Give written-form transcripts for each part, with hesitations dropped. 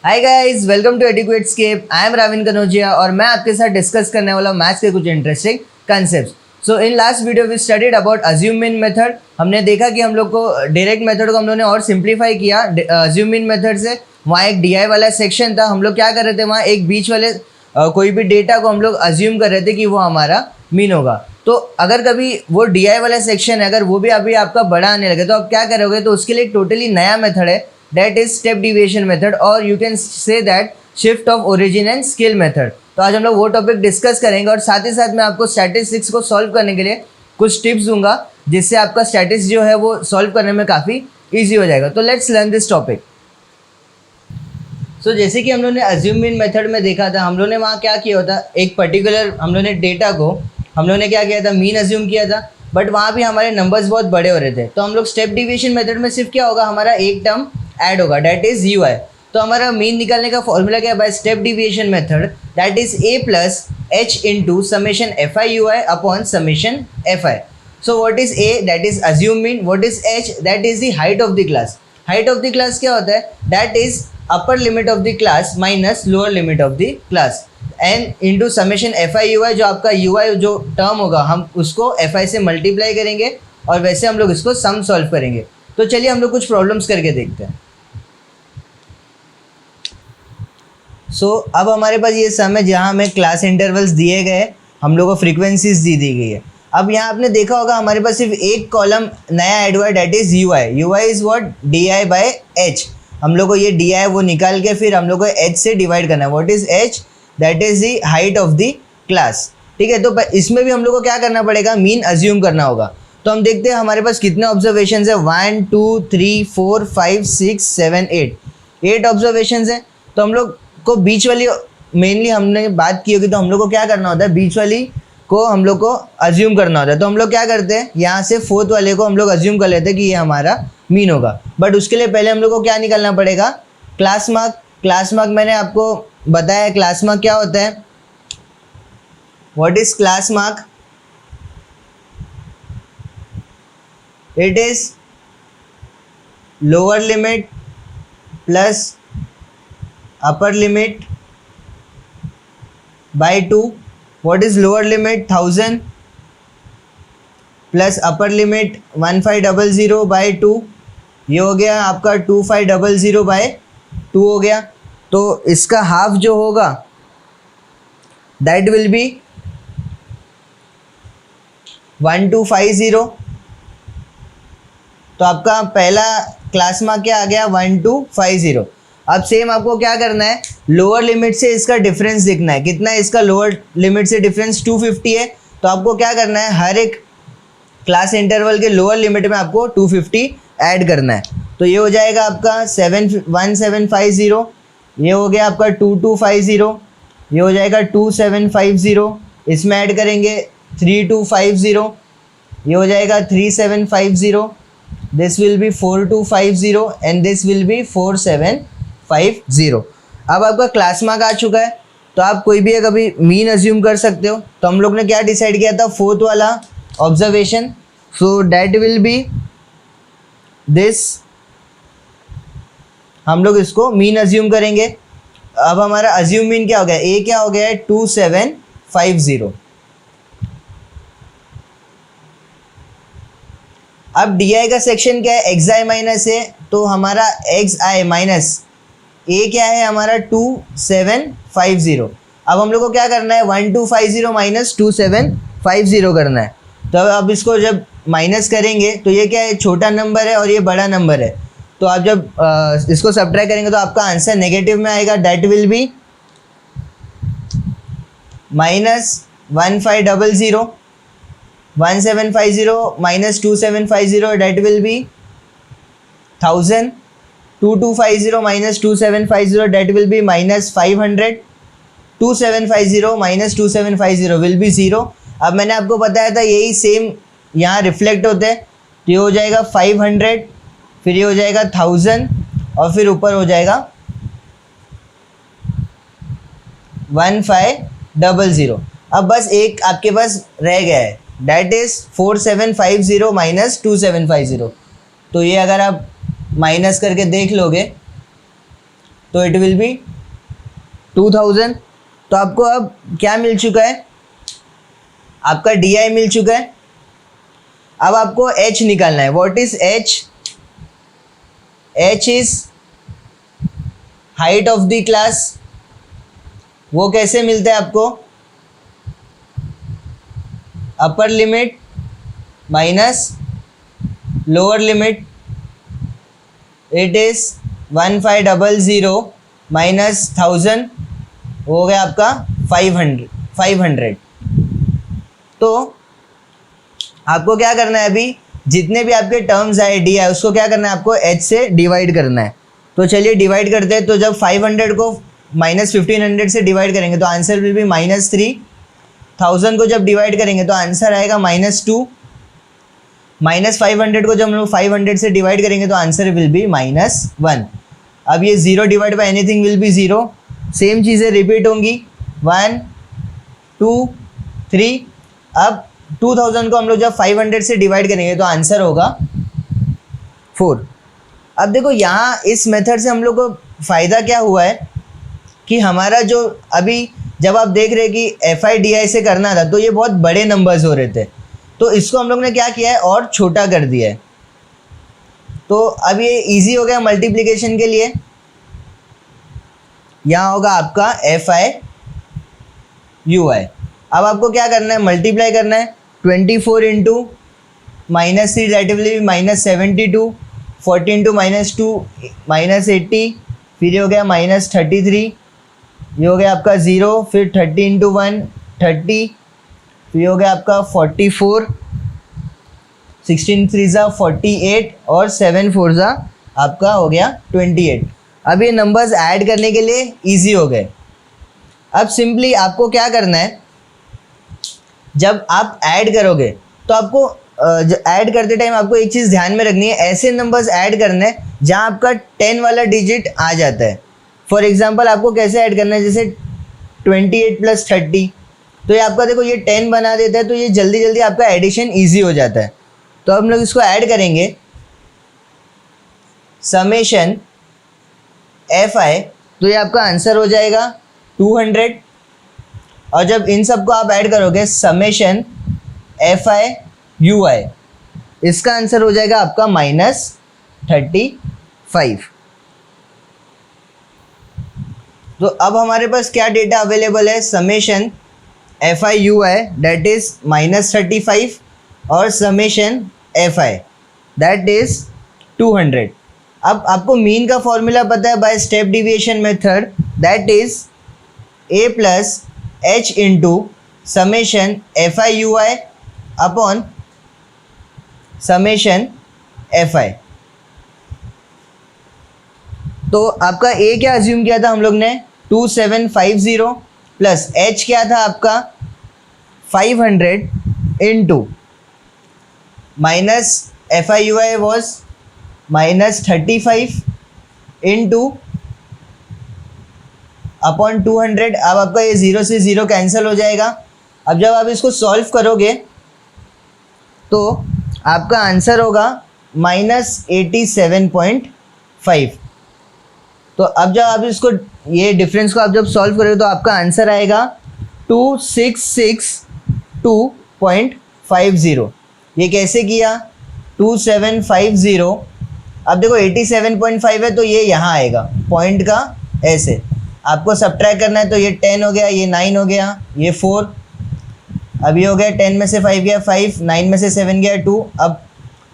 Hi guys, welcome to Educatescape. I am Ravin Kanaujia और मैं आपके साथ डिस्कस करने वाला हूँ मैथ्स के कुछ interesting concept. So in last video we studied about assumed mean method. हमने देखा कि हम लोग को डायरेक्ट मेथड को हम लोगों ने और सिंप्लीफाई किया अज्यूम मीन मेथड से। वहाँ एक डी वाला सेक्शन था, हम लोग क्या कर रहे थे, वहाँ एक बीच वाले कोई भी डेटा को हम लोग अज्यूम कर रहे थे कि वो हमारा मीन होगा। तो अगर कभी वो डी वाला सेक्शन है, अगर वो भी अभी आपका बड़ा आने लगे तो आप क्या करोगे, तो उसके लिए एक टोटली नया मेथड है, that is step deviation method और you can say that shift of origin and scale method। तो आज हम लोग वो टॉपिक डिस्कस करेंगे और साथ ही साथ मैं आपको स्टैटिस्टिक्स को सॉल्व करने के लिए कुछ टिप्स दूंगा जिससे आपका स्टैटिस्टिक्स जो है वो सॉल्व करने में काफ़ी ईजी हो जाएगा। तो लेट्स लर्न दिस टॉपिक। सो जैसे कि हम लोग ने अज्यूम मीन मेथड में देखा था, हम लोग ने वहाँ क्या किया होता, एक पर्टिकुलर हम लोग ने डेटा को हम लोग ने क्या किया था, मीन अज्यूम किया था, बट वहाँ भी हमारे नंबर्स बहुत बड़े हो रहे थे। तो हम लोग स्टेप डिविएशन मेथड में सिर्फ क्या होगा, हमारा एक टर्म ऐड होगा, दैट इज यू आई। तो हमारा मीन निकालने का फॉर्मूला क्या है, by step deviation method, that is a plus H into summation F I U I upon summation F I. So what is a, that is assume mean, what is H, that is the height of the class. Height of the class क्या होता है, that is upper limit of the class minus lower limit of the class, and into summation F I U I, जो आपका you I जो term होगा हम उसको F I से मल्टीप्लाई करेंगे और वैसे हम लोग इसको सम सॉल्व करेंगे। तो चलिए हम लोग कुछ प्रॉब्लम्स करके देखते हैं। अब हमारे पास ये सम है जहाँ हमें क्लास इंटरवल्स दिए गए, हम लोग को फ्रीक्वेंसीज दी गई है। अब यहाँ आपने देखा होगा हमारे पास सिर्फ एक कॉलम नया ऐड हुआ है, that is you I. U I is what, D I by H. हम लोग को ये डी आई वो निकाल के फिर हम लोग को एच से डिवाइड करना है। What is H, that is the height of the class. ठीक है, तो इसमें भी हम लोग को क्या करना पड़ेगा, मीन अज्यूम करना होगा। तो हम देखते हैं हमारे पास कितने ऑब्जर्वेशन है, 1 2 3 4 5 6 7 8 ऑब्जर्वेशन है। तो हम लोग को बीच वाली मेनली हमने बात की होगी, तो हम लोग को क्या करना होता है, बीच वाली को हम लोग को अज्यूम करना होता है। तो हम लोग क्या करते हैं, यहाँ से फोर्थ वाले को हम लोग अज्यूम कर लेते हैं कि ये हमारा मीन होगा। बट उसके लिए पहले हम लोग को क्या निकालना पड़ेगा, क्लास मार्क। क्लास मार्क मैंने आपको बताया, क्लास मार्क क्या होता है, what is class mark, it is lower limit plus upper limit by 2। What is lower limit, 1000 plus upper limit 1500 by 2। ये हो गया आपका 2500 बाय 2 हो गया। तो इसका हाफ जो होगा दैट विल बी 1250। तो आपका पहला क्लास मार्क क्या आ गया, 1250। अब सेम आपको क्या करना है, लोअर लिमिट से इसका डिफरेंस देखना है, कितना है इसका लोअर लिमिट से डिफरेंस, 250 है। तो आपको क्या करना है, हर एक क्लास इंटरवल के लोअर लिमिट में आपको 250 ऐड करना है। तो ये हो जाएगा आपका 1750, ये हो गया आपका 2250, ये हो जाएगा 2750, इसमें ऐड करेंगे 3250, ये हो जाएगा 3750, this will be 4250 and this will be 4750। अब आपका क्लास मार्क आ चुका है, तो आप कोई भी अभी मीन अज्यूम कर सकते हो। तो हम लोग ने क्या डिसाइड किया था, फोर्थ वाला observation, so that will be this, हम लोग इसको मीन अज्यूम करेंगे। अब हमारा अज्यूम मीन क्या हो गया, ए क्या हो गया है, 2750। अब डी आई का सेक्शन क्या है, एक्स आई माइनस है, तो हमारा एक्स आई माइनस ए क्या है हमारा 2750। अब हम लोग को क्या करना है, 1250 माइनस 2750 करना है। तो अब इसको जब माइनस करेंगे तो ये क्या है, छोटा नंबर है और ये बड़ा नंबर है। तो आप जब इसको सब्ट्रैक्ट करेंगे तो आपका आंसर नेगेटिव में आएगा, that will be minus 1500, 1750 minus 2750, that will be 1000, 2250 minus 2750, that will be minus 500, 2750 minus 2750 will be 0। अब मैंने आपको बताया था यही सेम यहाँ रिफ्लेक्ट होते हैं, तो ये हो जाएगा 500, फिर ये हो जाएगा 1000 और फिर ऊपर हो जाएगा 1500। अब बस एक आपके पास रह गया है, दैट इज 4750 माइनस 2750। तो ये अगर आप माइनस करके देख लोगे तो तो इट विल बी 2000। तो आपको अब क्या मिल चुका है, आपका DI मिल चुका है। अब आपको H निकालना है। What is H? H is height of the class. वो कैसे मिलता है आपको? Upper limit minus lower limit. It is 1500 minus 1000 हो गया आपका 500। तो आपको क्या करना है, अभी जितने भी आपके टर्म्स आए डी है उसको क्या करना है, आपको H से डिवाइड करना है। तो चलिए डिवाइड करते हैं। तो जब 500 को माइनस 1500 से डिवाइड करेंगे तो आंसर विल बी -3। 1000 को जब डिवाइड करेंगे तो आंसर आएगा -2। माइनस 500 को जब हम लोग 500 से डिवाइड करेंगे तो आंसर विल बी -1। अब ये 0 divide by anything will be 0। Same चीज़ें रिपीट होंगी 1 2 3। अब 2000 को हम लोग जब 500 से डिवाइड करेंगे तो आंसर होगा 4। अब देखो यहाँ इस मेथड से हम लोग को फ़ायदा क्या हुआ है कि हमारा जो अभी जब आप देख रहे हैं कि FI/DI से करना था तो ये बहुत बड़े नंबर्स हो रहे थे, तो इसको हम लोग ने क्या किया है और छोटा कर दिया है। तो अब ये इजी हो गया मल्टीप्लिकेशन के लिए। यहाँ होगा आपका FI/UI। अब आपको क्या करना है, मल्टीप्लाई करना है। 24 into -3 that will be -72। 40 into -2 -80। फिर ये हो गया -33। ये हो गया आपका 0। फिर 30 इंटू 1 30। फिर हो गया आपका 44। 16 3 48 और 7 4 आपका हो गया 28। अब ये नंबर्स ऐड करने के लिए इजी हो गए। अब सिंपली आपको क्या करना है, जब आप ऐड करोगे तो आपको ऐड करते टाइम आपको एक चीज़ ध्यान में रखनी है, ऐसे नंबर्स ऐड करने हैं जहाँ आपका 10 वाला डिजिट आ जाता है। फॉर एग्जांपल आपको कैसे ऐड करना है, जैसे 28 + 30। तो ये आपका देखो ये 10 बना देता है, तो ये जल्दी जल्दी आपका एडिशन ईजी हो जाता है। तो हम लोग इसको ऐड करेंगे समेशन FI, तो ये आपका आंसर हो जाएगा 200। और जब इन सबको आप ऐड करोगे समेशन FI/UI, इसका आंसर हो जाएगा आपका -35। तो अब हमारे पास क्या डेटा अवेलेबल है, समेशन FI/UI दैट इज -35 और समेशन FI दैट इज 200। अब आपको मीन का फॉर्मूला पता है by step deviation method, that is A + H into summation FI/UI upon summation FI। तो आपका A क्या अज्यूम किया था हम लोग ने 2750 प्लस H क्या था आपका 500 into minus FI/UI was -35 into upon 200। अब आपका ये 0 से 0 कैंसिल हो जाएगा। अब जब आप इसको सॉल्व करोगे तो आपका आंसर होगा -87.5। तो अब जब आप इसको ये डिफरेंस को आप जब सॉल्व करोगे तो आपका आंसर आएगा 2662.50। ये कैसे किया, 2750। अब देखो 87.5 है तो ये यहाँ आएगा पॉइंट का ऐसे, आपको सब्ट्रैक्ट करना है। तो ये 10 हो गया, ये 9 हो गया, ये 4। अब ये हो गया 10 में से 5 गया 5, 9 में से 7 गया 2। अब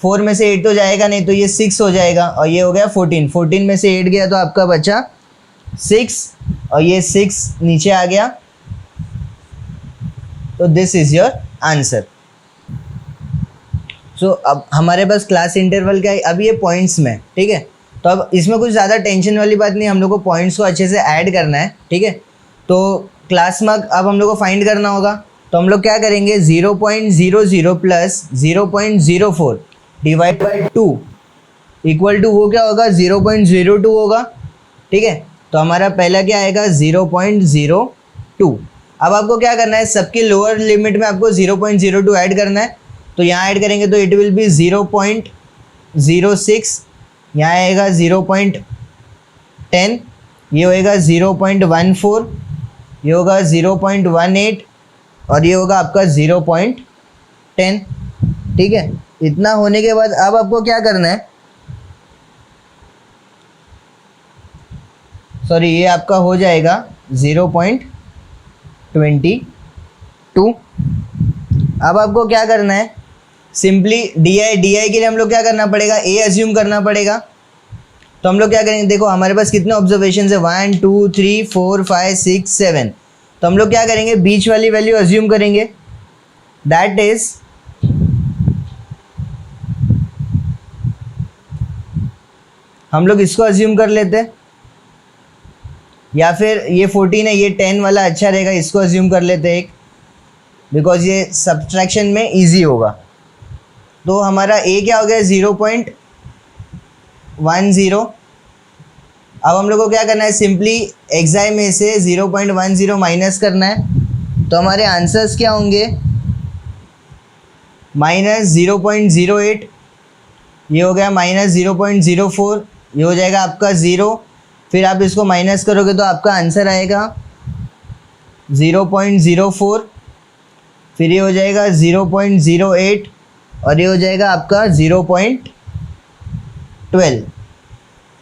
4 में से 8 तो जाएगा नहीं, तो ये 6 हो जाएगा। और ये हो गया 14, 14 में से 8 गया तो आपका बचा 6 और ये 6 नीचे आ गया। तो दिस इज योर आंसर। सो अब हमारे पास क्लास इंटरवल का अब ये पॉइंट्स में, ठीक है। तो अब इसमें कुछ ज़्यादा टेंशन वाली बात नहीं, हम लोग को पॉइंट्स को अच्छे से ऐड करना है, ठीक है। तो क्लास मार्क अब हम लोग को फाइंड करना होगा। तो हम लोग क्या करेंगे, 0.00 plus 0.04 divide by 2 equal to वो क्या होगा 0.02 होगा, ठीक है। तो हमारा पहला क्या आएगा 0.02। अब आपको क्या करना है, सबके लोअर लिमिट में आपको 0.02 ऐड करना है। तो यहाँ ऐड करेंगे तो इट विल बी 0.06, यहाँ आएगा 0.10 ये होएगा 0.14, ये होगा 0.18 और ये होगा आपका 0.10। ठीक है, इतना होने के बाद अब आपको क्या करना है, सॉरी ये आपका हो जाएगा 0.22। अब आपको क्या करना है, सिंपली डी आई के लिए हम लोग क्या करना पड़ेगा, ए अज्यूम करना पड़ेगा। तो हम लोग क्या करेंगे, देखो हमारे पास कितने ऑब्जर्वेशन है, 1 2 3 4 5 6 7। तो हम लोग क्या करेंगे, बीच वाली वैल्यू अज्यूम करेंगे, दैट इज हम लोग इसको अज्यूम कर लेते हैं, या फिर ये 14 है, ये 10 वाला अच्छा रहेगा, इसको अज्यूम कर लेते हैं एक, बिकॉज ये सब्ट्रैक्शन में इजी होगा। तो हमारा ए क्या हो गया, 0.10। अब हम लोग को क्या करना है, सिंपली एक्साई में से 0.10 माइनस करना है। तो हमारे आंसर्स क्या होंगे, -0.08, ये हो गया -0.04, ये हो जाएगा आपका 0। फिर आप इसको माइनस करोगे तो आपका आंसर आएगा 0.04, फिर ये हो जाएगा 0.08 और ये हो जाएगा आपका 0.12।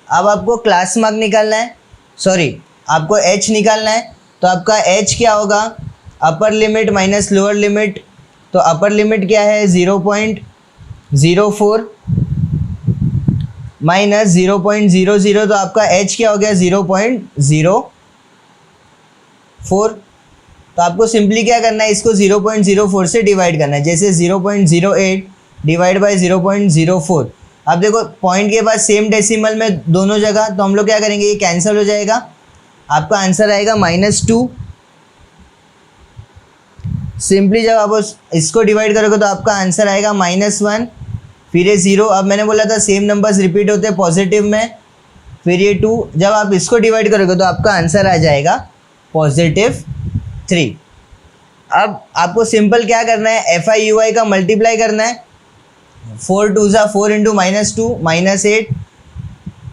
अब आपको क्लास मार्क निकालना है, सॉरी आपको एच निकालना है। तो आपका एच क्या होगा, upper limit minus lower limit. तो अपर लिमिट क्या है, 0.04 माइनस 0.00, तो आपका एच क्या हो गया, 0.04। तो आपको सिंपली क्या करना है, इसको 0.04 से डिवाइड करना है, जैसे 0.08 डिवाइड बाई 0.04। अब देखो पॉइंट के बाद सेम डेसिमल में दोनों जगह, तो हम लोग क्या करेंगे, ये कैंसिल हो जाएगा, आपका आंसर आएगा -2। सिंपली जब आप इसको डिवाइड करोगे तो आपका आंसर आएगा -1, फिर ये 0। अब मैंने बोला था सेम नंबर्स रिपीट होते हैं पॉजिटिव में, फिर ये 2। जब आप इसको डिवाइड करोगे तो आपका आंसर आ जाएगा +3। अब आपको सिंपल क्या करना है, FI/UI का मल्टीप्लाई करना है। 4 2 ज़ा 4 इंटू -2 -8,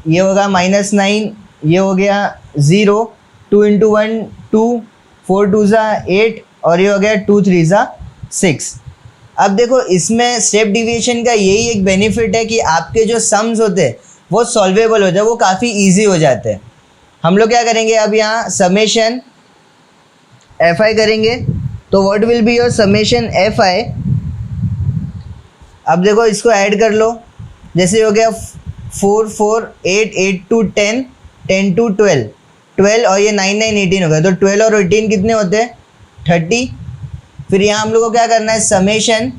ये होगा -9, ये हो गया 0। 2 इंटू 1 2, 4 2 ज़ा 8 और ये हो गया 2 3 ज़ा 6। अब देखो इसमें स्टेप डिविएशन का यही एक बेनिफिट है कि आपके जो सम्स होते हैं वो सॉल्वेबल हो जाए, वो काफ़ी इजी हो जाते हैं। हम लोग क्या करेंगे, अब यहाँ समेशन FI करेंगे, तो what will be your summation FI। अब देखो इसको ऐड कर लो, जैसे हो गया 4 4 8 8 to 10 10 to 12 12 और ये 9 9 18 हो गया। तो 12 और 18 कितने होते हैं, 30। फिर यहाँ हम लोग को क्या करना है, समेशन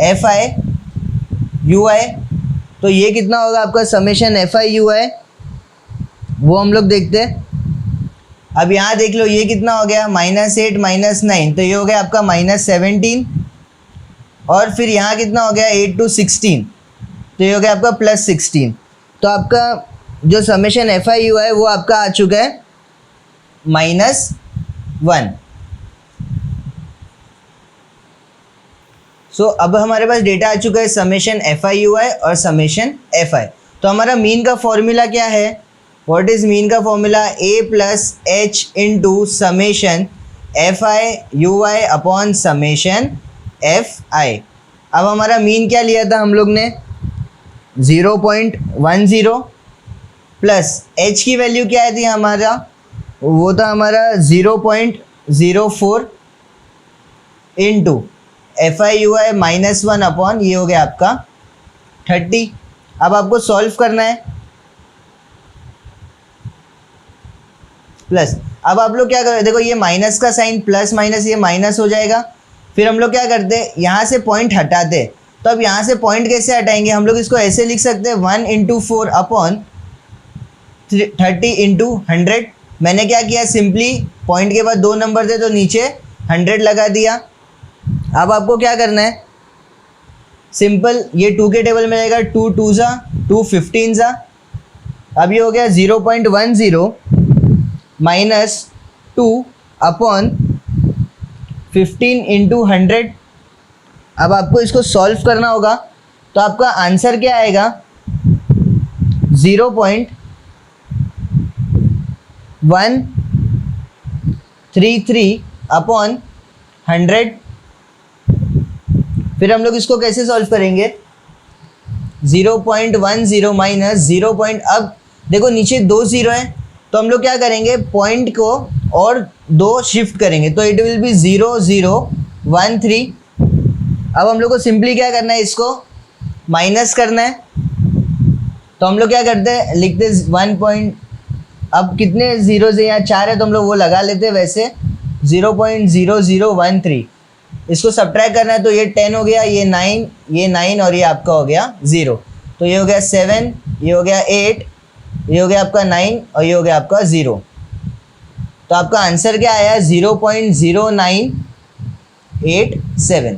FI/UI। तो ये कितना होगा आपका समेशन FI/UI, वो हम लोग देखते हैं। अब यहाँ देख लो ये कितना हो गया, -8 -9, तो ये हो गया आपका -17। और फिर यहाँ कितना हो गया, 8 to 16, तो ये हो गया आपका +16। तो आपका जो समेशन FI/UI वो आपका आ चुका है -1। सो अब हमारे पास डेटा आ चुका है समेशन FI/UI और समेशन FI। तो हमारा मीन का फॉर्मूला क्या है, व्हाट इज मीन का formula, A + H into summation FI/UI upon summation FI। अब हमारा मीन क्या लिया था हम लोग ने, 0.10 प्लस H की वैल्यू क्या थी हमारा, वो था हमारा 0.04 इंटू FI/UI -1 अपॉन ये हो गया आपका 30। अब आपको सॉल्व करना है, प्लस। अब आप लोग क्या करें, देखो ये माइनस का साइन, प्लस माइनस ये माइनस हो जाएगा। फिर हम लोग क्या करते हैं, यहाँ से पॉइंट हटाते हैं। तो अब यहाँ से पॉइंट कैसे हटाएंगे, हम लोग इसको ऐसे लिख सकते हैं 1 × 4 अपॉन 30 × 100। मैंने क्या किया, सिंपली पॉइंट के बाद 2 नंबर थे तो नीचे 100 लगा दिया। अब आपको क्या करना है, सिंपल ये 2 के टेबल में रहेगा, 2 2 ज़ा 2 15 ज़ा। अब ये हो गया 0.10 माइनस 2 अपॉन 15 × 100। अब आपको इसको सॉल्व करना होगा, तो आपका आंसर क्या आएगा, 133 अपॉन 100। फिर हम लोग इसको कैसे सॉल्व करेंगे, 0.10 माइनस 0. अब देखो नीचे 2 0 है, तो हम लोग क्या करेंगे, पॉइंट को और 2 शिफ्ट करेंगे, तो इट विल बी 0 0 1 3। अब हम लोग को सिंपली क्या करना है, इसको माइनस करना है, तो हम लोग क्या करते हैं, लिखते 1 पॉइंट, अब कितने जीरो से यहाँ 4 है तो हम लोग वो लगा लेते हैं वैसे, 0.0013। इसको सब्ट्रैक्ट करना है तो ये 10 हो गया, ये 9 और ये आपका हो गया 0, तो ये हो गया 7, ये हो गया 8, ये हो गया आपका 9 और ये हो गया आपका 0। तो आपका आंसर क्या आया, 0.0987।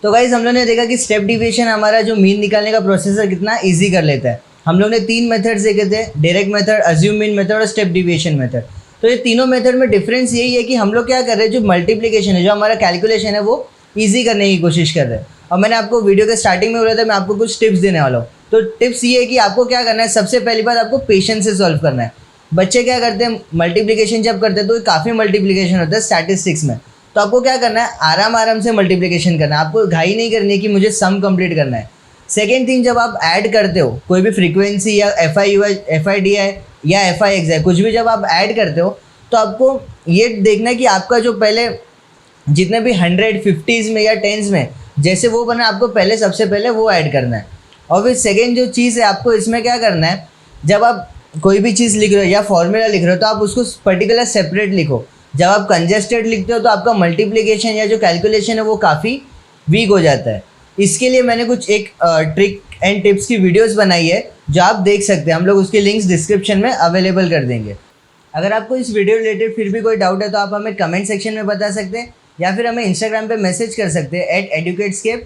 तो गाइज हम लोग ने देखा कि स्टेप डिविएशन हमारा जो मीन निकालने का प्रोसेस है कितना इजी कर लेता है। हम लोग ने 3 मेथड्स देखे थे, direct method, assume mean method और स्टेप डिविएशन मेथड। तो ये तीनों मेथड में डिफरेंस यही है कि हम लोग क्या कर रहे हैं, जो मल्टीप्लिकेशन है, जो हमारा कैलकुलेशन है, वो ईजी करने की कोशिश कर रहे हैं। और मैंने आपको वीडियो के स्टार्टिंग में बोला था मैं आपको कुछ टिप्स देने वाला हूँ। तो टिप्स ये है कि आपको क्या करना है, सबसे पहली बात आपको पेशेंस से सॉल्व करना है। बच्चे क्या करते हैं, मल्टीप्लिकेशन जब करते हैं तो काफ़ी मल्टीप्लिकेशन होता है स्टैटिस्टिक्स में, तो आपको क्या करना है, आराम से मल्टीप्लिकेशन करना है, आपको घाई नहीं करनी है कि मुझे सम कंप्लीट करना है। सेकेंड थिंग, जब आप ऐड करते हो कोई भी फ्रीक्वेंसी या FID है या FIX है, कुछ भी जब आप ऐड करते हो तो आपको ये देखना है कि आपका जो पहले जितने भी 100, 50s में या 10s में जैसे वो बना, आपको पहले सबसे पहले वो ऐड करना है। और फिर सेकेंड जो चीज़ है, आपको इसमें क्या करना है, जब आप कोई भी चीज़ लिख रहे हो या फॉर्मूला लिख रहे हो तो आप उसको पर्टिकुलर सेपरेट लिखो। जब आप कंजेस्टेड लिखते हो तो आपका मल्टीप्लिकेशन या जो कैलकुलेशन है वो काफ़ी वीक हो जाता है। इसके लिए मैंने कुछ एक ट्रिक एंड टिप्स की वीडियोस बनाई है जो आप देख सकते हैं, हम लोग उसके लिंक्स डिस्क्रिप्शन में अवेलेबल कर देंगे। अगर आपको इस वीडियो रिलेटेड फिर भी कोई डाउट है तो आप हमें कमेंट सेक्शन में बता सकते हैं या फिर हमें इंस्टाग्राम पे मैसेज कर सकते हैं @educatescape_।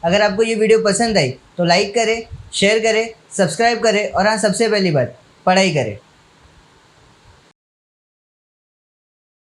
अगर आपको ये वीडियो पसंद आई तो लाइक करें, शेयर करें, सब्सक्राइब करें और हाँ, सबसे पहली बात, पढ़ाई करें।